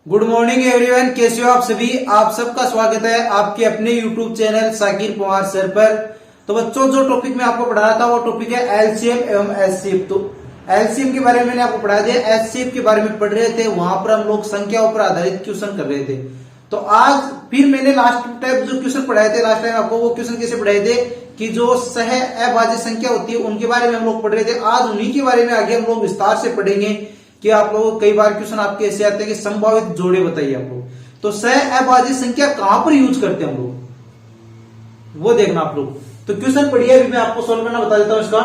Good morning everyone, कैसे हो आप सभी। आप सबका स्वागत है आपके अपने YouTube channel Sakir Pawar sir पर। तो बच्चों, जो टॉपिक मैं आपको पढ़ा रहा था वो टॉपिक है एलसीएम एवं एचसीएफ। तो एलसीएम के बारे में मैंने आपको पढ़ा दिया, एचसीएफ के बारे में पढ़ रहे थे, वहां पर हम लोग संख्याओं पर आधारित क्वेश्चन कर रहे थे। तो आज फिर मैंने लास्ट टाइम जो क्वेश्चन पढ़ाए थे, लास्ट टाइम आपको वो क्वेश्चन कैसे पढ़ाए थे कि जो सह अभाज्य संख्या होती है उनके बारे में हम लोग पढ़ रहे थे। आज उन्हीं के बारे में आगे हम लोग विस्तार से पढ़ेंगे कि आप लोग कई बार क्वेश्चन आपके ऐसे आते हैं कि संभावित जोड़े बताइए आप लोग। तो सह अभाज्य संख्या कहां पर यूज करते हैं हम लोग, वो देखना आप लोग। तो क्वेश्चन पढ़िए, अभी मैं आपको सॉल्व करना बता देता हूं इसका।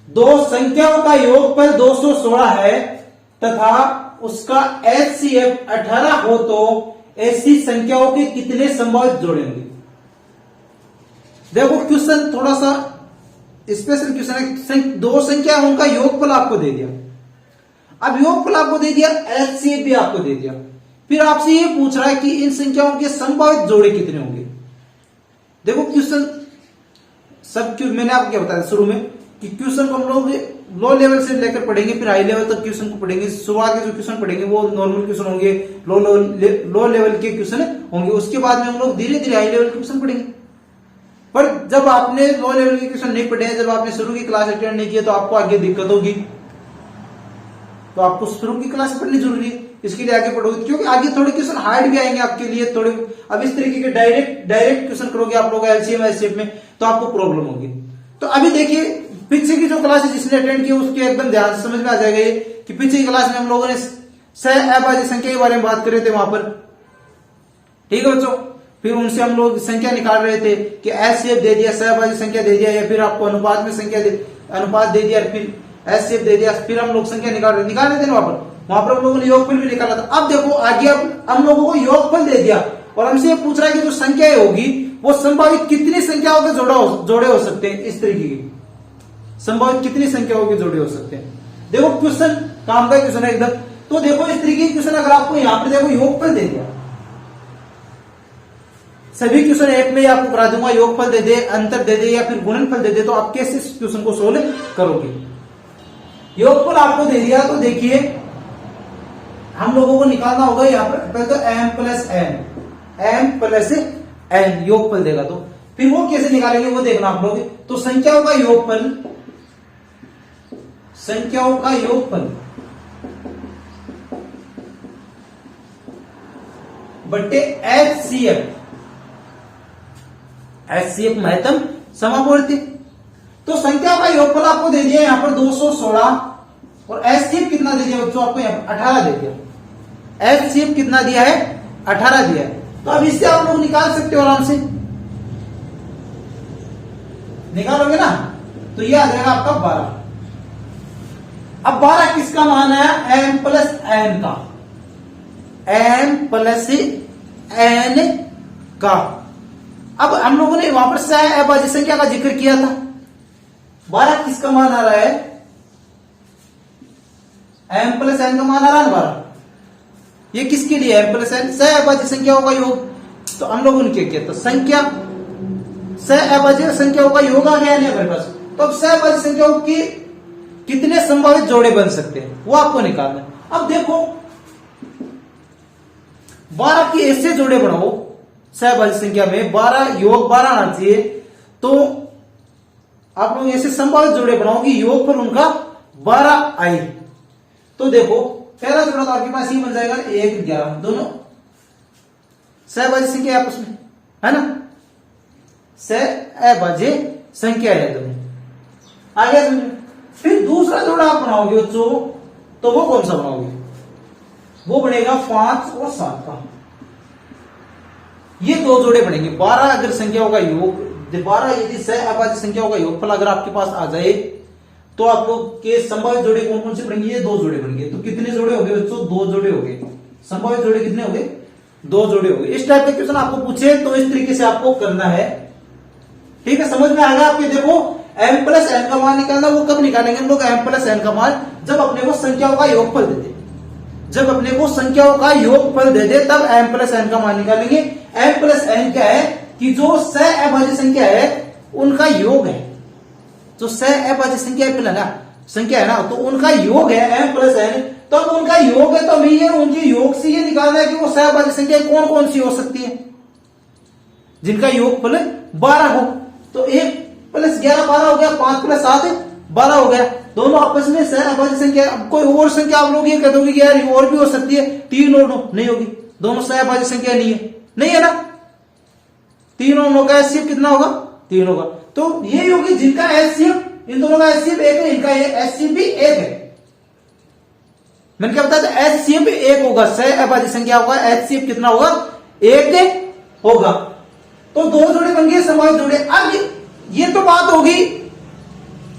दो संख्याओं का योगफल 216 है तथा उसका एचसीएफ 18 हो तो ऐसी संख्याओं के कितने संभावित जोड़े होंगे। देखो क्वेश्चन थोड़ा सा स्पेशल क्वेश्चन है। दो संख्या उनका योगफल आपको दे दिया, अब योगफल आपको दे दिया, एचसीएफ भी आपको दे दिया, फिर आपसे ये पूछ रहा है कि इन संख्याओं के संभावित जोड़े कितने होंगे। देखो क्वेश्चन सब मैंने आपको क्या बताया शुरू में कि क्वेश्चन को हम लोग लो लेवल से लेकर पढ़ेंगे, फिर हाई लेवल तक क्वेश्चन को पढ़ेंगे। शुरुआत के जो क्वेश्चन पढ़ेंगे वो नॉर्मल क्वेश्चन होंगे, लो लेवल के क्वेश्चन होंगे। उसके बाद में हम लोग धीरे धीरे हाई लेवल के क्वेश्चन पढ़ेंगे। पर जब आपने लो लेवल के क्वेश्चन नहीं पढ़े हैं, जब आपने शुरू की क्लास अटेंड नहीं किया, तो आपको आगे दिक्कत होगी। तो आपको शुरू की क्लास पढ़नी जरूरी है, इसके लिए आगे पढ़ोगे, क्योंकि आगे थोड़े क्वेश्चन हार्ड भी आएंगे आपके लिए थोड़े। अब इस तरीके के डायरेक्ट क्वेश्चन करोगे आप लोग एलसीएम एचसीएफ में, तो आपको प्रॉब्लम होगी। तो अभी देखिए पीछे की जो क्लास है जिसने अटेंड की उसके एकदम ध्यान से समझ में आ जाएगा ये कि पीछे की क्लास में हम लोगों ने सह अभाज्य संख्या के बारे में बात कर रहे थे वहां पर, ठीक है बच्चों। फिर उनसे हम लोग संख्या निकाल रहे थे कि एचसीएफ दे दिया, सह अभाज्य संख्या दे दिया, या फिर आपको अनुपात में अनुपात दे दिया, फिर एचसीएफ दे दिया, फिर हम लोग संख्या निकाल रहे थे ना वहां पर हम लोगों ने योगफल भी निकाला था। अब देखो आगे अब हम लोगों को योगफल दे दिया और हमसे ये पूछ रहा है कि जो संख्या होगी वो संभावित कितनी संख्याओं के जोड़े हो सकते हैं। इस तरीके की संभावित कितनी संख्याओं के जोड़े हो सकते हैं। देखो क्वेश्चन काम का क्वेश्चन है एकदम। तो देखो इस तरीके के क्वेश्चन अगर आपको यहां पर देखो योगफल दे दिया, सभी क्वेश्चन एक में आपको करा दूंगा, योगफल दे दे, अंतर दे दे या फिर गुणनफल दे दे, तो आप कैसे इस क्वेश्चन को सोल्व करोगे। योगफल आपको दे दिया तो देखिए हम लोगों को निकालना होगा यहां पर पहले तो m प्लस n योगफल देगा, तो फिर वो कैसे निकालेंगे वो देखना आप लोग। तो संख्याओं का योगफल बट्टे एचसीएफ महत्तम समावर्ती। तो संख्याओं का योगफल आपको दे दिया यहां पर 216 और एचसीएफ कितना दे दिया बच्चों, आपको यहां पर 18 दे दिया। एचसीएफ कितना दिया है, 18 दिया है। तो अब इससे आप लोग निकाल सकते हो आराम से, निकालोगे ना तो ये आ जाएगा आपका 12। अब 12 किसका मान है, m प्लस n का, m प्लस n का। अब हम लोगों ने वहां पर सह अभाज्य संख्या का जिक्र किया था, 12 किसका मान आ रहा है, m प्लस n का मान आ रहा है 12। ये किसके लिए m प्लस n, सह अभाज्य संख्याओं का योग। तो हम लोगों ने क्या किया था, संख्या सह अभाज्य संख्याओं का योग आ गया नहीं हमारे पास। तो अब सह अभाज्य संख्याओं की कितने संभावित जोड़े बन सकते हैं वो आपको निकालना है। अब देखो 12 के ऐसे जोड़े बनाओ, सह अभाज्य संख्या में 12 योग 12 आना चाहिए, तो आप लोग ऐसे संभावित जोड़े बनाओ कि योग पर उनका 12 आए। तो देखो पहला जोड़ा तो आपके पास ये बन जाएगा 1 11, दोनों सह अभाज्य संख्या आपस में है ना, सह अभाज्य संख्या है दोनों। आगे फिर दूसरा जोड़ा आप बनाओगे बच्चों, तो वो कौन सा बनाओगे, वो बनेगा 5 और 7 का। ये दो जोड़े बनेंगे। 12 अगर संख्याओं का योग, 12 यदि सह अभाज्य संख्याओं का योगफल अगर आपके पास आ जाए तो आप लोग के संभावित जोड़े कौन कौन से बनेंगे, ये 2 जोड़े बनेंगे। तो कितने जोड़े हो गए बच्चों, 2 जोड़े हो गए। संभावित जोड़े कितने हो गए, 2 जोड़े हो गए। इस टाइप के क्वेश्चन आपको पूछे तो इस तरीके से आपको करना है, ठीक है, समझ में आ गया आपके। देखो m प्लस n का मान निकालना, वो कब निकालेंगे हम लोग m प्लस n का मान, जब अपने को संख्याओं का योगफल दे दे, जब अपने को संख्याओं का योगफल दे दे तब m प्लस n का मान निकालेंगे। m प्लस n क्या है कि जो सह अभाज्य संख्या है उनका योग है, जो सह अभाज्य संख्या है ना, तो उनका योग है m प्लस n, तो अब उनका योग है तो हमें ये उनके योग से ये निकालना है कि वो सहभाज्य संख्या कौन कौन सी हो सकती है जिनका योगफल 12 हो। तो 1 + 11 12 हो गया, 5 + 7 12 हो गया, दोनों आपस में सहभाज्य संख्या। अब कोई और संख्या आप लोग ये कह दोगे कि यार ये और भी हो सकती है, 3 और 9 नहीं होगी, दोनों सहभाज्य संख्या नहीं है ना। 3 और 9 का एचसीएफ कितना होगा? 3 होगा। तो ये होगी जिनका एचसीएफ, इन दोनों का एचसीएफ 1 है, इनका एचसीएफ भी 1 है। मैंने क्या बताया था? एचसीएफ 1 होगा, सहभाज्य संख्या होगा, एचसीएफ कितना होगा? 1 होगा। तो 2 जोड़े बन गए, समावित जोड़े। अब ये तो बात होगी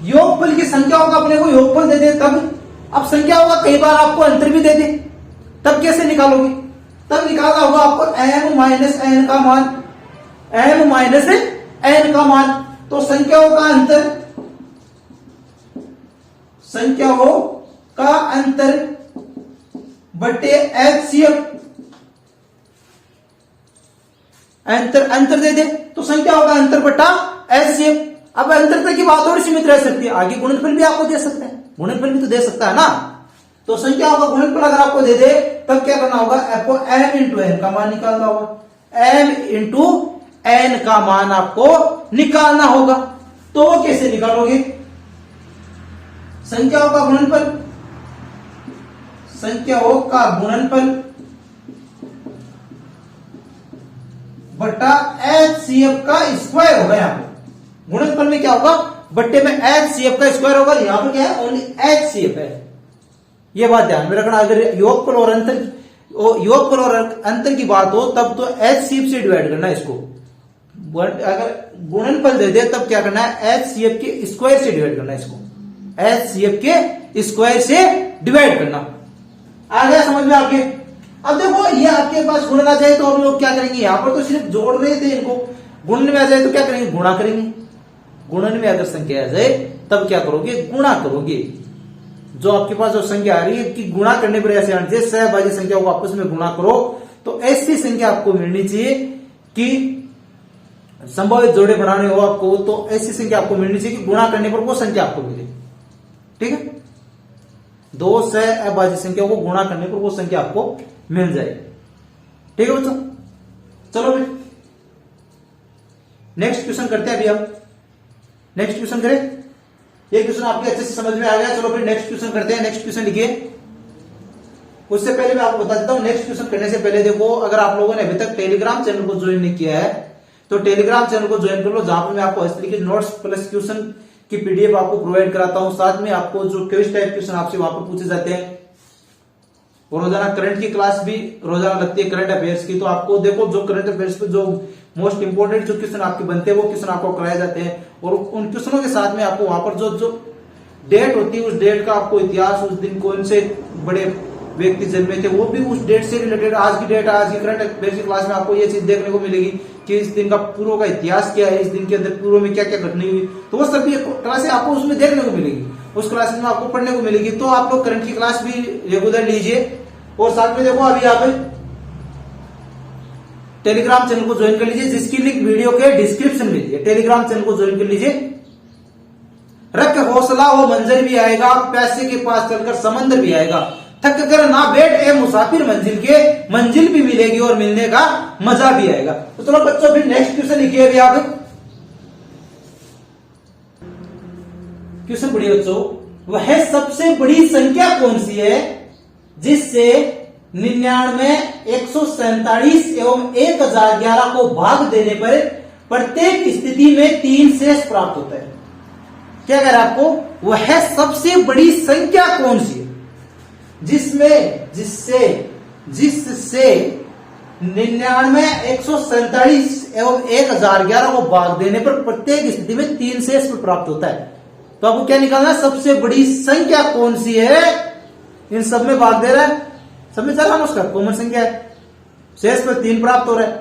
योगफल की संख्या होगा, अपने को योगफल दे दे तब। अब संख्या होगा, कई बार आपको अंतर भी दे दे, तब कैसे निकालोगे? तब निकालना होगा आपको m - n का मान, m - n का मान। तो संख्याओं का अंतर, संख्याओं का अंतर बटे एचसीएफ, अंतर दे दे तो संख्याओं का अंतर बटा एचसीएफ। अब अंतर तक की बात थोड़ी सीमित रह सकती है, आगे गुणनफल भी आपको दे सकते हैं, गुणनफल भी तो दे सकता है ना। तो संख्याओं का गुणनफल अगर आपको दे दे तब क्या करना होगा? आपको m × n का मान निकालना होगा, m × n का मान आपको निकालना होगा। तो वो कैसे निकालोगे? संख्याओं का गुणनफल, संख्याओं का गुणनफल बटा एचसीएफ का स्क्वायर होगा। यहां पर गुणनफल में क्या होगा? बट्टे में एचसीएफ का स्क्वायर होगा। यहां पर क्या है? ओनली एचसीएफ है। ये बात ध्यान में रखना। अगर योगफल और अंतर की बात हो तब तो एचसीएफ से डिवाइड करना है इसको। अगर गुणनफल दे दे तब क्या करना है? एचसीएफ के स्क्वायर से डिवाइड करना है इसको, एचसीएफ के स्क्वायर से डिवाइड करना। आ गया समझ में आपके? अब देखो ये आपके पास गुणन आ जाए तो हम लोग क्या करेंगे? यहां पर तो सिर्फ जोड़ रहे थे इनको, गुणन में आ जाए तो क्या करेंगे? गुणा करेंगे। गुणन में अगर संख्या आ जाए तब क्या करोगे? गुणा करोगे। जो आपके पास जो संख्या आ रही है कि गुणा करने पर ऐसे आने चाहिए, सहभाज्य संख्या को आपस में गुणा करो तो ऐसी संख्या आपको मिलनी चाहिए कि संभावित जोड़े बनाने हो आपको तो ऐसी संख्या आपको मिलनी चाहिए कि गुणा करने पर वो संख्या आपको मिले। ठीक है, 2 सहभाज्य संख्या को गुणा करने पर वो संख्या आपको मिल जाए। ठीक है बच्चों, चलो फिर नेक्स्ट क्वेश्चन करते हैं। अभी हम नेक्स्ट क्वेश्चन करें। ये क्वेश्चन आपके अच्छे से समझ में आ गया। चलो फिर नेक्स्ट क्वेश्चन करते हैं। नेक्स्ट क्वेश्चन लिखिए। उससे पहले मैं आपको बता देता हूं, नेक्स्ट क्वेश्चन करने से पहले देखो, अगर आप लोगों ने अभी तक टेलीग्राम चैनल को ज्वाइन नहीं किया है तो टेलीग्राम चैनल को ज्वाइन कर लो, जहां पर मैं आपको इस तरीके नोट्स प्लस क्वेश्चन की पीडीएफ आपको प्रोवाइड कराता हूं। साथ में आपको जो क्विज टाइप क्वेश्चन आपसे वहां पर पूछे जाते हैं और रोजाना करंट की क्लास भी रोजाना लगती है, करंट अफेयर्स की। तो आपको देखो जो करंट अफेयर्स पे जो मोस्ट इंपोर्टेंट जो क्वेश्चन आपके बनते हैं वो क्वेश्चन आपको कराए जाते हैं और उन क्वेश्चनों के साथ में आपको वहां पर जो डेट होती है उस डेट का आपको इतिहास, उस दिन कौन से बड़े व्यक्ति जन्मे थे वो भी उस डेट से रिलेटेड, आज की डेट, आज की करंट अफेयर्स की क्लास में आपको ये चीज देखने को मिलेगी कि इस दिन का पूर्व का इतिहास क्या है, इस दिन के अंदर पूर्व में क्या क्या घटना हुई, तो वो सभी क्लासें आपको उसमें देखने को मिलेगी, उस क्लास में आपको पढ़ने को मिलेगी। तो आप लोग करंट की क्लास भी रेगुलर लीजिए और साथ में देखो अभी आप टेलीग्राम चैनल को ज्वाइन कर लीजिए, जिसकी लिंक वीडियो के डिस्क्रिप्शन में है। टेलीग्राम चैनल को ज्वाइन कर लीजिए। रख हौसला वो मंजर भी आएगा, पैसे के पास चलकर समंदर भी आएगा, थक कर ना बैठ ए मुसाफिर मंजिल के, मंजिल भी मिलेगी और मिलने का मजा भी आएगा। तो चलो बच्चों फिर नेक्स्ट क्वेश्चन लिखिए। अभी आप क्वेश्चन पढ़िए बच्चों। वह सबसे बड़ी संख्या कौन सी है जिससे 99, 147 एवं 1011 को भाग देने पर प्रत्येक स्थिति में 3 शेष प्राप्त होता है? क्या कह रहा है आपको? वह सबसे बड़ी संख्या कौन सी है जिससे 99, 147 एवं 1011 को भाग देने पर प्रत्येक स्थिति में 3 शेष प्राप्त होता है? तो आपको क्या निकालना है? सबसे बड़ी संख्या कौन सी है इन सब में भाग दे रहा है, सब में चल रहा है, उसका कॉमन संख्या है, शेष पर 3 प्राप्त हो रहा है।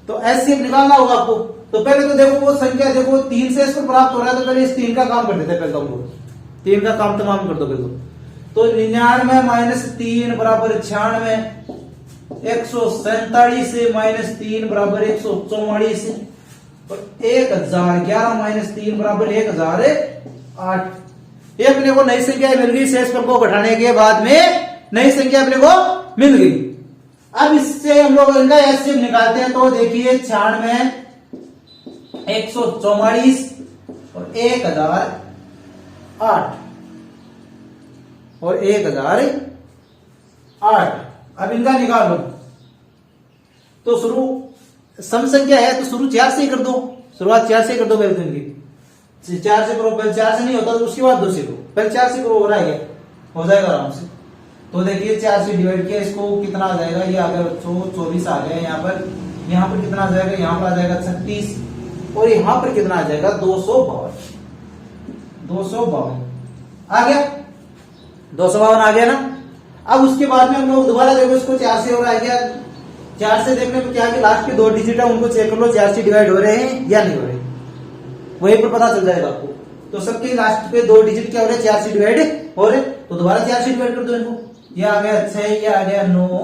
तो एचसीएफ निकालना होगा आपको। तो पहले तो देखो वो संख्या देखो 3 शेष पर प्राप्त हो रहा है, तो पहले इस 3 का काम कर देते हैं। पहले तो हम लोग 3 का काम तमाम कर दो पहले तो 99 - 3 बराबर 96, 147 से -3 बराबर 144 और 1011 - 3 बराबर 1008। ये अपने को नई संख्या मिल गई, शेष पर को घटाने के बाद में नई संख्या अपने को मिल गई। अब इससे हम लोग इनका एचसीएफ निकालते हैं, तो देखिए 96, 144 और 1008 और 1008। अब इनका निकाल लो। तो शुरू सम संख्या है तो शुरू 4 से ही कर दो, शुरुआत 4 से कर दो। पहले तो इनकी 4 से करो, पहले 4 से नहीं होता तो उसके बाद 2 से करो, पहले 4 से करो, हो रहा है, हो जाएगा आराम से। तो देखिए 4 से डिवाइड किया, इसको कितना आ जाएगा, ये आ गया 24 आ गया। यहाँ पर कितना आ जाएगा, यहाँ पर आ जाएगा 36 और यहाँ पर कितना आ जाएगा 252 आ गया, 252 आ गया ना। अब उसके बाद में हम लोग दोबारा देखो इसको 4 से और आ गया। 4 से देखने में क्या कि लास्ट के 2 डिजिट है उनको चेक कर लो, 4 से डिवाइड हो रहे हैं या नहीं हो रहे, वहीं पर पता चल जाएगा आपको। तो सबके लास्ट पे 2 डिजिट क्या हो रहे हैं, 4 से डिवाइड हो रहे, तो दोबारा 4 से डिवाइड कर दो इनको। ये आ गया 6, ये आ गया 9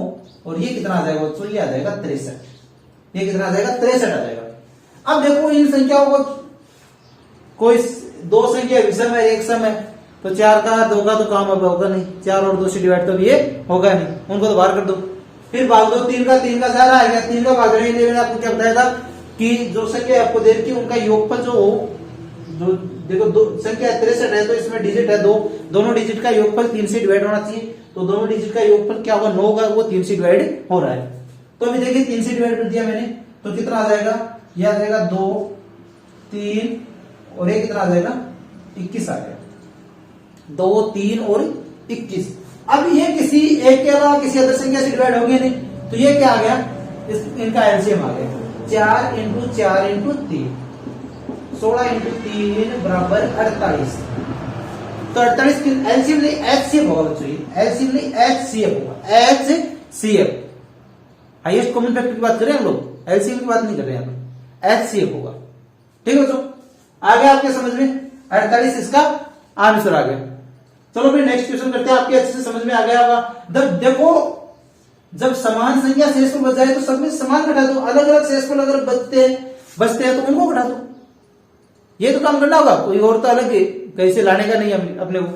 और ये कितना आ जाएगा, तो ये आ जाएगा 63। ये कितना आ जाएगा, 63 आ जाएगा। अब देखो इन संख्याओं को कोई 2 संख्या विषम है, एक सम है, तो 4 का 2 का तो काम अब होगा नहीं, 4 और 2 से डिवाइड तो ये होगा नहीं, उनको तो बाहर कर दो। फिर भाग दो, 3 का 4 आ गया, 3 का भाग रहे हैं। आपको क्या बताया था कि जो संख्या आपको दे रखी है उनका योगफल जो देखो संख्या 63 है तो इसमें डिजिट है 2, दोनों डिजिट का योगफल 3 से डिवाइड होना चाहिए। तो दोनों डिजिट का योगफल क्या होगा, 9 होगा, वो 3 से डिवाइड हो रहा है। तो अभी देखिए 3 से डिवाइड कर दिया मैंने, तो कितना आ जाएगा, यह आ जाएगा 2, 3 और ये कितना आ जाएगा 21 आ गया, 2, 3 और 21। अब ये किसी एक के अलावा किसी अदर संख्या से डिवाइड हो गया नहीं, तो ये क्या आ गया, इनका एलसीएम आ गया 4 इंटू 4 इंटू 3, 16 इंटू 3 बराबर 48। तो 48 एलसीएम नहीं एचसीएफ होगा बच्चों, एलसीएम नहीं एचसीएफ होगा, एचसीएफ हाईएस्ट कॉमन फैक्टर की बात करें हम लोग, एलसीएम की बात नहीं कर रहे हैं, एचसीएफ होगा। ठीक है बच्चों, आ गया आपके समझ में, 48 इसका आंसर आ गया। चलो फिर नेक्स्ट क्वेश्चन करते हैं, आपके अच्छे से समझ में आ गया होगा। देखो जब समान संख्या शेषफल बच जाए तो सब में समान घटा दो, अलग अलग शेषफल अगर बचते हैं तो उनको घटा दो, ये तो काम करना होगा, कोई और तो अलग कैसे लाने का नहीं अपने को।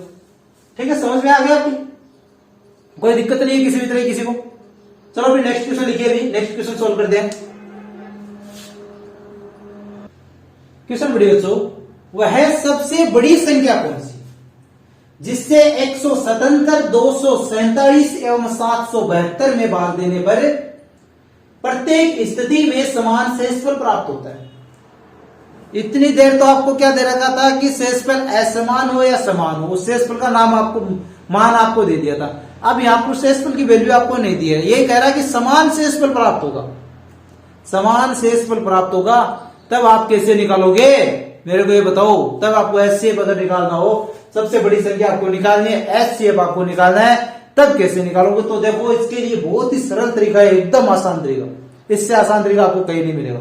ठीक है, समझ में आ गया आपकी, कोई दिक्कत नहीं है किसी भी तरह किसी को। चलो फिर नेक्स्ट क्वेश्चन लिखिए, अभी नेक्स्ट क्वेश्चन सोल्व करते हैं। क्वेश्चन बढ़िया बच्चों, वह सबसे बड़ी संख्या कौन सी जिससे 177, 247 एवं 772 में भाग देने पर प्रत्येक स्थिति में समान शेषफल प्राप्त होता है। इतनी देर तो आपको क्या दे रखा था कि शेषफल असमान हो या समान हो, उस शेषफल का नाम आपको मान आपको दे दिया था। अब यहां पर शेषफल की वैल्यू आपको नहीं दी है, ये कह रहा है कि समान शेषफल प्राप्त होगा, समान शेषफल प्राप्त होगा। तब आप कैसे निकालोगे मेरे को ये बताओ, तब आपको एचसीएफ अगर निकालना हो, सबसे बड़ी संख्या आपको निकालनी है, एचसीएफ आपको निकालना है, तब कैसे निकालोगे। तो देखो इसके लिए बहुत ही सरल तरीका है, एकदम आसान तरीका, इससे आसान तरीका आपको कहीं नहीं मिलेगा।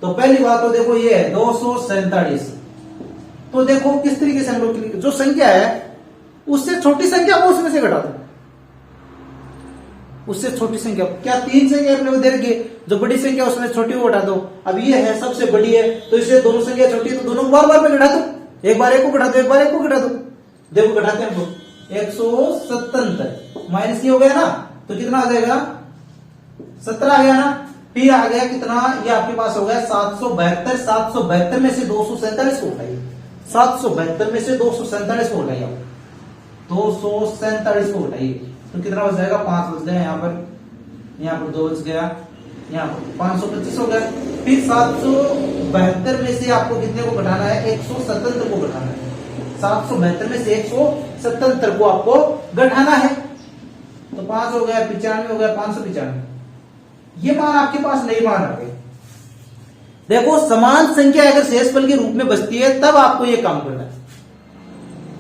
तो पहली बात तो देखो ये है 247, तो देखो किस तरीके से हम लोग जो संख्या है उससे छोटी संख्या को उसमें से घटा दो, उससे छोटी संख्या क्या 3 संख्या अपने को दे रखी है, जो बड़ी संख्या उसमें छोटी को घटा दो। अब ये है सबसे बड़ी है तो इससे दोनों संख्या छोटी है, तो दोनों बार बार में घटा दो, एक बार एक को घटा दो, एक बार एक को घटा दो। देखो घटाते हैं हम लोग, 177 माइनस ये हो गया ना, तो कितना आ जाएगा 17 आ गया ना। फिर आ गया कितना, ये आपके पास हो गया 772, 772 में से 247 को उठाइए, 772 में से 247 को उठाइए, 247 को उठाइए, तो कितना बच जाएगा 5 बच गया, यहाँ पर 2 बच गया, यहाँ पर 525 हो गया। फिर 772 में से आपको कितने को घटाना है, 177 को घटाना है, 772 में से 177 को आपको घटाना है, तो 5 हो गया, 95 हो गया, 595। ये मान आपके पास नहीं मान आ गए। देखो समान संख्या अगर शेषफल के रूप में बचती है तब आपको ये काम करना है।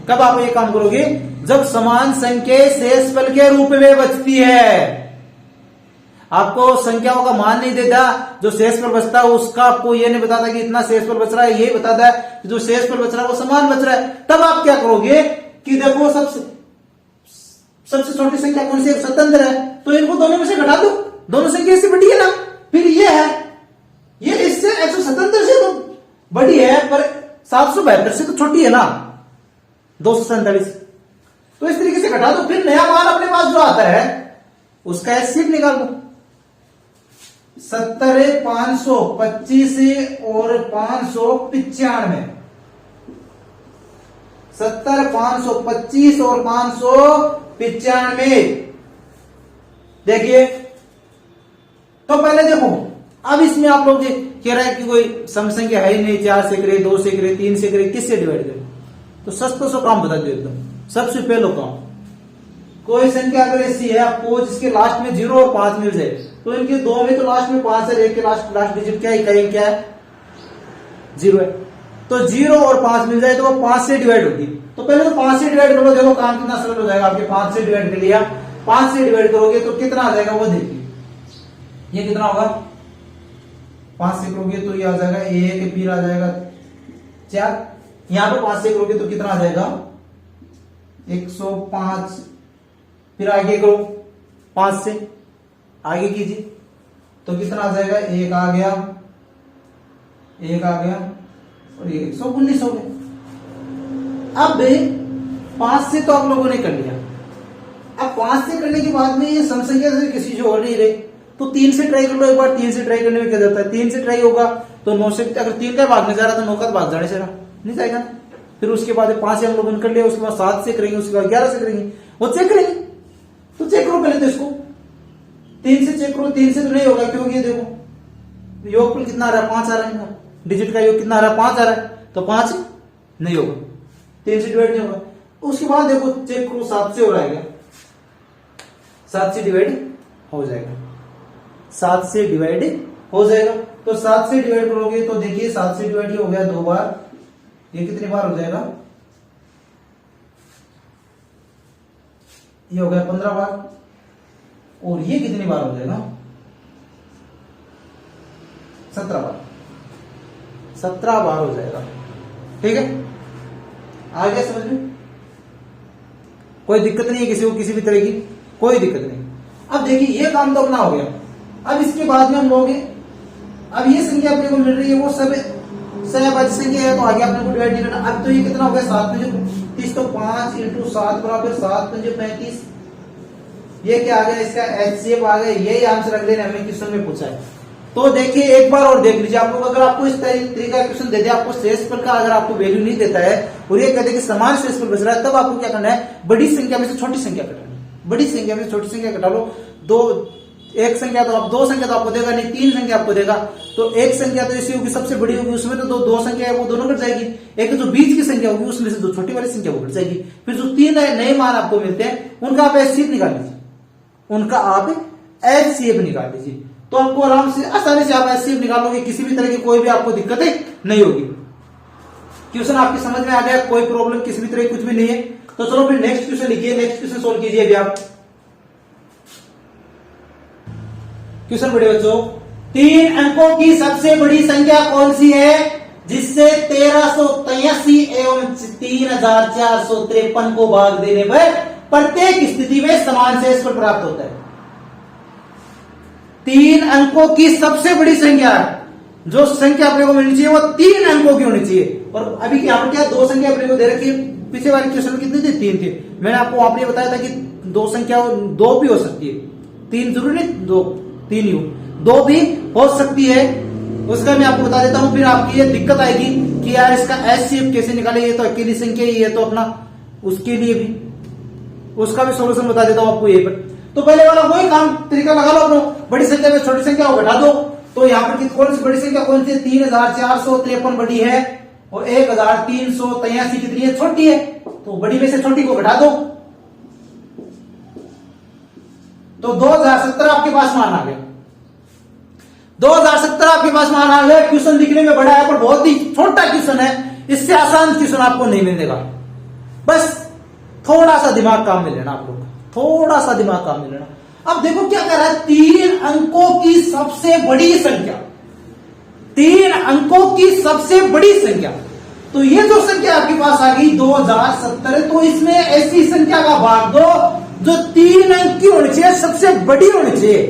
कब आप ये काम करोगे, जब समान संख्या शेषफल के रूप में बचती है। आपको संख्याओं का मान नहीं देता, जो शेषफल बचता है उसका आपको ये नहीं बताता कि इतना शेषफल बच रहा है, ये बताता है कि जो शेषफल बच रहा है वो समान बच रहा है। तब आप क्या करोगे कि देखो सबसे छोटी संख्या कौन सी, स्वतंत्र है, तो इनको दोनों में से घटा दो, दोनों संख्या इससे बड़ी है ना। फिर ये है, ये इससे 177 से तो बड़ी है पर 772 से तो छोटी है ना 247, तो इस तरीके से घटा दो। फिर नया मान अपने पास जो आता है उसका एचसीएफ निकाल दो, 70 525 और 595, 70 525 और 595। देखिए तो पहले देखो, अब इसमें आप लोग कह रहे हैं कि कोई सम संख्या है ही नहीं, 4 से करे, 2 से करे, 3 से करे, किससे डिवाइड करें? तो सस्ता सो काम बता दो एकदम। सबसे पहले काम, कोई संख्या अगर ऐसी है आपको जिसके लास्ट में 0 और 5 मिल जाए, तो इनके दो में तो लास्ट में 5 है, एक के लास्ट डिजिट क्या है? क्या है? 0 है। तो 0 और 5 मिल जाए तो वो 5 से डिवाइड होगी। तो पहले तो 5 से डिवाइड करो, देखो काम कितना सरल हो जाएगा आपके। 5 से डिवाइड कर लिया, 5 से डिवाइड करोगे तो कितना आ जाएगा वो देखिए। ये कितना होगा? 5 से करोगे तो ये आ जाएगा 1, फिर आ जाएगा 4, यहां पर 5 से करोगे तो कितना आ जाएगा? 105। फिर आगे करो, 5 से आगे कीजिए तो कितना आ जाएगा? 1 आ गया, 1 आ गया और ये 119 हो गया। अब 5 से तो आप लोगों ने कर लिया। अब 5 से करने के बाद में ये सम संख्या से किसी जो हो नहीं रही, तो 3 से ट्राई कर लो एक बार। 3 से ट्राई करने में क्या जाता है? 3 से ट्राई होगा तो 9 से, अगर 3 का भागने जा रहा तो 9 का भाग जाने से रहा नहीं जाएगा। फिर उसके बाद 5 से हम लोगों ने कर लिया, उसके बाद 7 से करेंगे, उसके बाद 11 से करेंगे, वो चेक करेंगे। तो चेक करो पहले तो इसको, 3 से चेक करो। 3 से तो नहीं होगा क्योंकि ये देखो योगफल कितना आ रहा है? 5 आ रहा है, डिजिट का योग कितना आ रहा है? 5 आ रहा है, तो 5 नहीं होगा, 3 से डिवाइड नहीं होगा। उसके बाद देखो चेक करो, 7 से हो रहा है क्या? 7 से डिवाइड हो जाएगा, 7 से डिवाइड हो जाएगा। तो 7 से डिवाइड करोगे तो देखिए 7 से डिवाइड हो गया 2 बार, ये कितनी बार हो जाएगा? ये हो गया 15 बार। और ये कितनी बार हो जाएगा? 17 बार, 17 बार हो जाएगा। ठीक है, आ गया समझ में? कोई दिक्कत नहीं है किसी को, किसी भी तरह की कोई दिक्कत नहीं। अब देखिए ये काम तो अपना हो गया। अब इसके बाद में हम लोग, अब ये संख्या अपने को मिल रही है वो सब सहभाज्य संख्या है, तो आगे अपने को डिवाइड नहीं करना। अब तो ये कितना हो गया? 7 पंजे 30, तो 5 × 7 बराबर 7 पंजे 35। ये क्या आ गया? इसका HCF आ गया। यही आंसर अगले हमें क्वेश्चन में पूछा है। तो देखिए एक बार और देख लीजिए, आपको अगर आपको इस तरीका का क्वेश्चन दे दे, आपको शेषफल का अगर आपको वैल्यू नहीं देता है और ये कहते हैं कि समान शेषफल बच रहा है, तब आपको क्या करना है? बड़ी संख्या में से छोटी संख्या घटानी। बड़ी संख्या में से छोटी संख्या घटा लो। एक संख्या तो आप, 2 संख्या तो आपको देगा नहीं, 3 संख्या आपको देगा। तो एक संख्या तो ऐसी होगी सबसे बड़ी होगी, उसमें तो दो संख्या है वो दोनों घट जाएगी। एक जो बीच की संख्या होगी उसमें से 2 छोटी वाली संख्या वो घट जाएगी। फिर जो 3 नए मान आपको मिलते हैं उनका आप HCF निकाल लीजिए, उनका आप HCF निकाल लीजिए। तो आपको आराम से आसानी से आप HCF निकालोगे, किसी भी तरह की कोई भी आपको दिक्कत नहीं होगी। क्वेश्चन आपकी समझ में आ गया? कोई प्रॉब्लम किसी भी तरह की कुछ भी नहीं है। तो चलो फिर नेक्स्ट क्वेश्चन लिखिए, नेक्स्ट क्वेश्चन सोल्व कीजिए अभी आप। क्वेश्चन बड़े बच्चों, 3 अंकों की सबसे बड़ी संख्या कौन सी है जिससे 1383 एवं 3453 को भाग देने पर प्रत्येक स्थिति में समान शेषफल प्राप्त होता है? 3 अंकों की सबसे बड़ी संख्या, जो संख्या अपने को मिलनी चाहिए वो 3 अंकों की होनी चाहिए। और अभी यहाँ पर क्या 2 संख्या अपने को दे रखी है? पिछले वाले क्वेश्चन में कितनी थी? 3 थी। मैंने आपको वहां पर बताया था कि 2 संख्या 2 भी हो सकती है, 3 जरूरी नहीं 2, 3 ही हो, 2 भी हो सकती है। उसका मैं आपको बता देता हूं, फिर आपकी ये दिक्कत आएगी कि यार इसका HCF कैसे निकाले, ये तो अकेली संख्या ही है, तो अपना उसके लिए भी उसका भी सॉल्यूशन बता देता हूं आपको यहीं पर। तो पहले वाला वही काम तरीका लगा लो अपना, बड़ी संख्या में छोटी संख्या को घटा दो। तो यहाँ पर कौन सी बड़ी संख्या कौन सी है? 3453 बड़ी है और 1383 कितनी है? छोटी है। तो बड़ी में से छोटी को घटा दो, तो 2070 आपके पास मान आ गया। 2070 आपके पास मान आ गया। क्वेश्चन दिखने में बड़ा है पर बहुत ही छोटा क्वेश्चन है, इससे आसान क्वेश्चन आपको नहीं मिलेगा। बस थोड़ा सा दिमाग काम में लेना आप लोग, थोड़ा सा दिमाग काम में लेना। अब देखो क्या कर रहा है? 3 अंकों की सबसे बड़ी संख्या, 3 अंकों की सबसे बड़ी संख्या। तो ये जो संख्या आपके पास आ गई 2070, तो इसमें ऐसी संख्या का भाग दो जो 3 अंक की होनी चाहिए, सबसे बड़ी होनी चाहिए।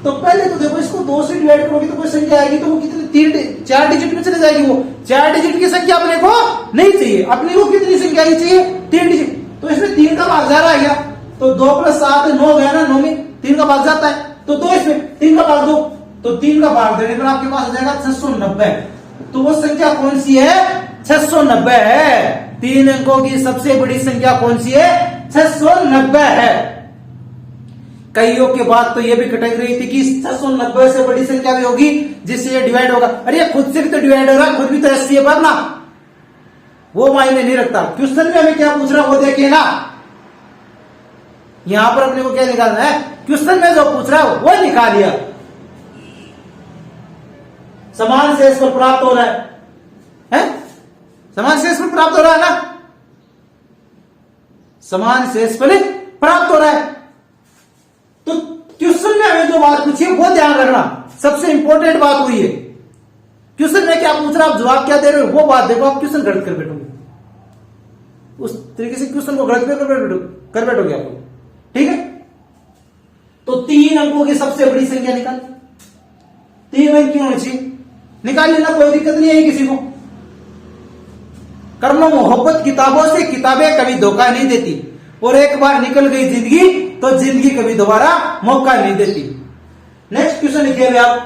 तो पहले तो देखो इसको 2 से डिवाइड करोगे तो कोई संख्या आएगी, तो वो कितनी 4 डिजिट में चले जाएगी। वो 4 डिजिट की संख्या अपने को नहीं चाहिए, अपने को कितनी संख्या ही चाहिए? 3 डिजिट। तो इसमें 3 का भाग जा रहा है, तो 2 + 7 9 गया ना, 9 में 3 का भाग जाता है, तो 2 इसमें 3 का भाग दो, तो 3 का भाग देने पर आपके पास आ जाएगा 690। तो वो संख्या कौन सी है? 690 है। 3 अंकों की सबसे बड़ी संख्या कौन सी है? 690 है। कई योग के बाद तो ये भी कटक रही थी कि 690 से बड़ी संख्या भी होगी जिससे ये डिवाइड होगा। अरे खुद से भी तो डिवाइड हो रहा है, खुद भी तो 80 है पर ना, वो मायने नहीं रखता। क्वेश्चन में हमें क्या पूछ रहा है वो देखिए ना, यहां पर अपने को क्या निकालना है, क्वेश्चन में जो पूछ रहा है वो निकालिए। समान शेष पर प्राप्त हो रहा है? समान शेष पर प्राप्त हो रहा है ना, समान शेष पर प्राप्त हो रहा है। तो क्वेश्चन में हमें जो बात पूछी है वो ध्यान रखना, सबसे इंपॉर्टेंट बात हुई है। क्वेश्चन में क्या पूछ रहा है, आप जवाब क्या दे रहे हो वो बात देखो, आप क्वेश्चन गलत कर बैठोगे, उस तरीके से क्वेश्चन को गलत कर बैठोगे आप, ठीक है। तो 3 अंकों की सबसे बड़ी संख्या निकाल, 3 अंक क्यों होनी चाहिए, निकाल लेना, कोई दिक्कत नहीं है किसी को। कर लो मोहब्बत किताबों से, किताबें कभी धोखा नहीं देती, और एक बार निकल गई जिंदगी तो जिंदगी कभी दोबारा मौका नहीं देती। नेक्स्ट क्वेश्चन लिखिए आप,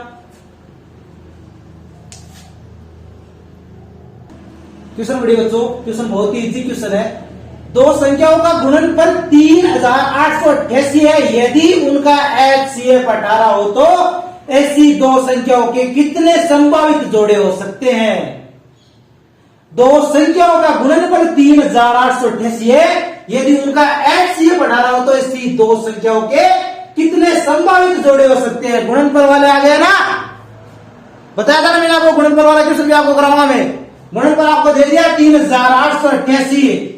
क्वेश्चन बड़ी बच्चों, क्वेश्चन बहुत ही इजी क्वेश्चन है। दो संख्याओं का गुणनफल 3888 है, यदि उनका HCF 18 हो तो ऐसी दो संख्याओं के कितने संभावित जोड़े हो सकते हैं। दो संख्याओं का गुणनफल 3888 है, यदि उनका HCF 18 हो तो ऐसी दो संख्याओं के कितने संभावित जोड़े हो सकते हैं। गुणनफल वाले आ गए ना, बताया था ना मैंने आपको, गुणनफल वाला क्वेश्चन भी आपको कराऊंगा मैं। गुणनफल आपको दे दिया 3888,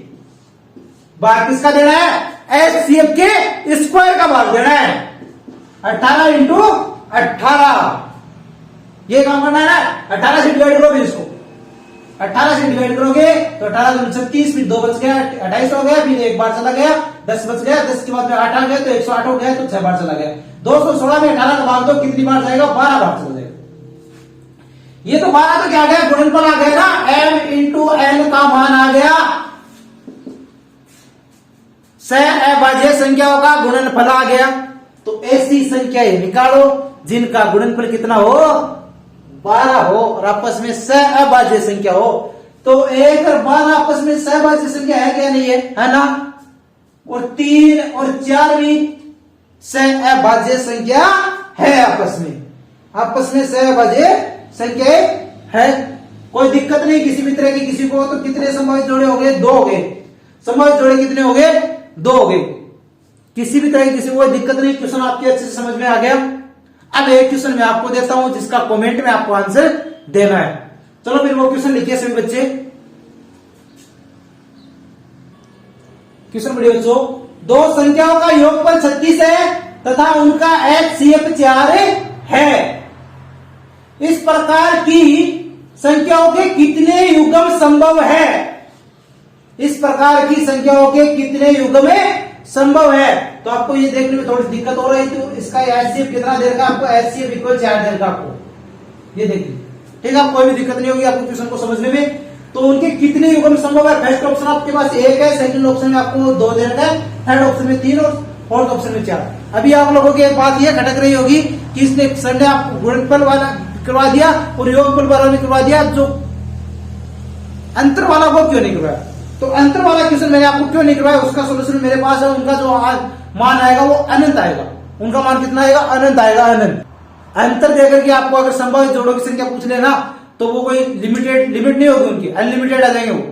भाग किसका देना है, HCF के स्क्वायर का भाग देना है, 18 इंटू 18, ये काम करना है ना। 18 से डिवाइड करोगे इसको, 18 से डिवाइड करोगे तो 18 से 36, फिर 2 बच गया, 28 हो गया, फिर एक बार चला गया, 10 बच गया, 10 के बाद में 8 आ गया तो 108 हो गया, तो 6 बार चला गया। 216 में 18 का भाग दो, कितनी बार जाएगा, 12 बार चला जाएगा। ये तो 12 तो क्या आ गया, गुणनफल आ गया ना, m इंटू n का मान आ गया, अभाज्य संख्याओं का गुणनफल आ गया। तो ऐसी संख्याएं निकालो जिनका गुणनफल कितना हो, 12 हो, और आपस में अभाज्य संख्या हो। तो 1 और 12 आपस में सहभाज्य संख्या है क्या, नहीं है ना। और 3 और 4 भी सहभाज्य संख्या है, आपस में सहभाज्य संख्या है, कोई दिक्कत नहीं किसी भी तरह की किसी को। तो कितने संभावित जोड़े हो गए, 2 हो गए। संभावित जोड़े कितने हो गए, 2 हो गए। किसी भी तरह की किसी को दिक्कत नहीं, क्वेश्चन आपके अच्छे से समझ में आ गया। अब एक क्वेश्चन मैं आपको देता हूं जिसका कमेंट में आपको आंसर देना है। चलो फिर वो क्वेश्चन लिखिए सभी बच्चे। क्वेश्चन बड़े बच्चों, दो संख्याओं का योगफल 36 है तथा उनका HCF 4 है। इस प्रकार की संख्याओं के कितने युग्म संभव है, इस प्रकार की संख्याओं के कितने युग्म संभव है। तो आपको ये देखने में थोड़ी दिक्कत हो रही, तो इसका HCF कितना दे रखा आपको, HCF इक्वल 4 दे रखा आपको, ये देखिए, ठीक है। कोई भी दिक्कत नहीं होगी आपको क्वेश्चन को समझने में। तो उनके कितने युग्म संभव है, फर्स्ट ऑप्शन आपके पास 1 है, सेकंड ऑप्शन में आपको 2 दे रखा है, थर्ड ऑप्शन में 3 और फोर्थ ऑप्शन में 4। अभी आप लोगों की एक बात यह खटक रही होगी कि इसने सर ने आपको गुणनफल वाला करवा दिया और योगफल वाला नहीं करवा दिया, जो अंतर वाला वो क्यों नहीं करवाया। तो अंतर वाला क्वेश्चन मैंने आपको क्यों नहीं करवाया, उसका सोल्यूशन मेरे पास है। उनका जो मान आएगा वो अनंत आएगा, उनका मान कितना आएगा, अनंत आएगा, अनंत। अंतर देकर के आपको अगर संभावित जोड़ों की संख्या पूछ लेना तो वो कोई लिमिट नहीं होगी उनकी, अनलिमिटेड आ जाएंगे, वो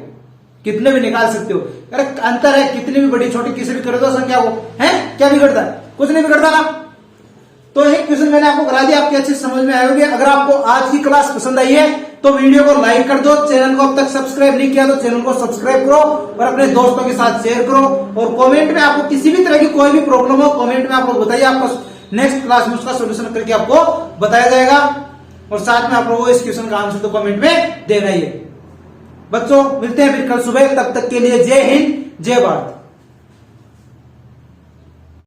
कितने भी निकाल सकते हो। अरे अंतर है, कितनी भी बड़ी छोटी किसी भी कर दो संख्या को, है क्या बिगड़ता है, कुछ नहीं बिगड़ता ना। तो एक क्वेश्चन मैंने आपको करा दिया, आपके अच्छे समझ में आएगी। अगर आपको आज की क्लास पसंद आई है तो वीडियो को लाइक कर दो, चैनल को अब तक सब्सक्राइब नहीं किया तो चैनल को सब्सक्राइब करो और अपने दोस्तों के साथ शेयर करो। और कमेंट में आपको किसी भी तरह की कोई भी प्रॉब्लम हो, कमेंट में आपको बताइए, आपको नेक्स्ट क्लास में उसका सोल्यूशन करके आपको बताया जाएगा। और साथ में आप लोगों को इस क्वेश्चन का आंसर तो कमेंट में देना ही है। बच्चों मिलते हैं फिर कल सुबह, तब तक के लिए जय हिंद, जय भारत।